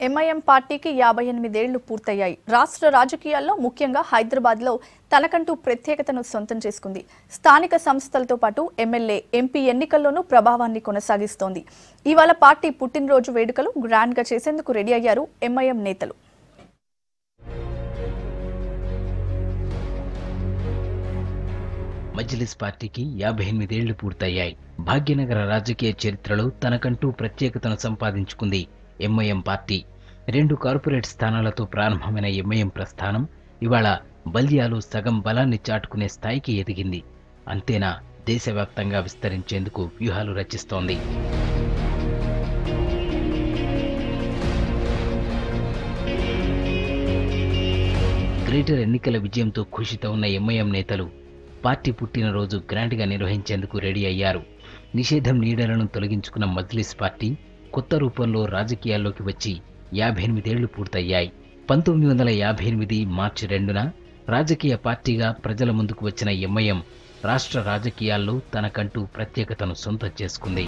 MIM పార్టీకి 58 ఏళ్లు పూర్తయ్యాయి. రాష్ట్ర రాజకీయాల్లో ముఖ్యంగా హైదరాబాద్లో తనకంటూ ప్రత్యేకతను సొంతం చేసుకుంది. స్థానిక సంస్థలతో పాటు ఎమ్మెల్యే, ఎంపీ ఎన్నికల్లోనూ ప్రభావాన్ని కొనసాగిస్తోంది. ఇవాళ పార్టీ పుట్టినరోజు వేడుకలు గ్రాండ్గా చేసేందుకు రెడీ అయ్యారు ఎంఐఎం నేతలు. మజ్లిస్ పార్టీకి 58 ఏళ్లు పూర్తయ్యాయి. భాగ్యనగర రాజకీయ చరిత్రలో తనకంటూ ప్రత్యేకతను సంపాదించుకుంది ఎంఐఎం పార్టీ. 2 కార్పొరేట్ స్థానాలతో ప్రారంభమైన ఎంఐఎం ప్రస్థానం ఇవాళ బల్దియాలో సగం బలాన్ని చాటుకునే స్థాయికి ఎదిగింది. అంతేనా, దేశవ్యాప్తంగా విస్తరించేందుకు వ్యూహాలు రచిస్తోంది. గ్రేటర్ ఎన్నికల విజయంతో ఖుషితో ఉన్న ఎంఐఎం నేతలు పార్టీ పుట్టినరోజు గ్రాండ్గా నిర్వహించేందుకు రెడీ అయ్యారు. నిషేధం నీడలను తొలగించుకున్న మజ్లిస్ పార్టీ కొత్త రూపంలో రాజకీయాల్లోకి వచ్చి 58 ఏళ్లు పూర్తయ్యాయి. 1958 మార్చి 2న రాజకీయ పార్టీగా ప్రజల ముందుకు వచ్చిన ఎంఐఎం రాష్ట్ర రాజకీయాల్లో తనకంటూ ప్రత్యేకతను సొంతం చేసుకుంది.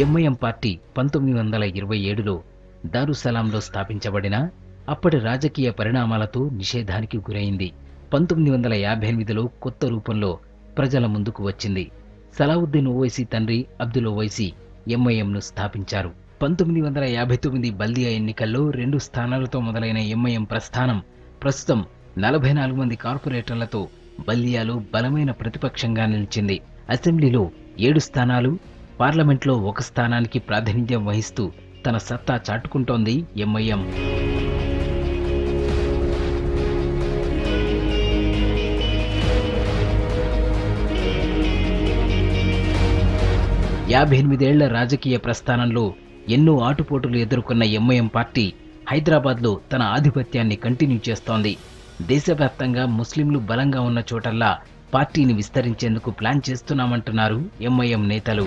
ఎంఐఎం పార్టీ 1927లో దారుసలాంలో స్థాపించబడిన అప్పటి రాజకీయ పరిణామాలతో నిషేధానికి గురైంది. 1958లో కొత్త రూపంలో ప్రజల ముందుకు వచ్చింది. సలావుద్దీన్ ఓవైసీ తండ్రి అబ్దుల్ ఓవైసీ ఎంఐఎంను స్థాపించారు. 1959 బల్దియా ఎన్నికల్లో 2 స్థానాలతో మొదలైన ఎంఐఎం ప్రస్థానం ప్రస్తుతం 44 మంది కార్పొరేటర్లతో బల్దియాలో బలమైన ప్రతిపక్షంగా నిలిచింది. అసెంబ్లీలో 7 స్థానాలు, పార్లమెంట్లో 1 స్థానానికి ప్రాతినిధ్యం వహిస్తూ తన సత్తా చాటుకుంటోంది ఎంఐఎం. ఏళ్ల రాజకీయ ప్రస్థానంలో ఎన్నో ఆటుపోటులు ఎదుర్కొన్న ఎంఐఎం పార్టీ హైదరాబాద్లో తన ఆధిపత్యాన్ని కంటిన్యూ చేస్తోంది. దేశవ్యాప్తంగా ముస్లింలు బలంగా ఉన్న చోటల్లా పార్టీని విస్తరించేందుకు ప్లాన్ చేస్తున్నామంటున్నారు ఎంఐఎం నేతలు.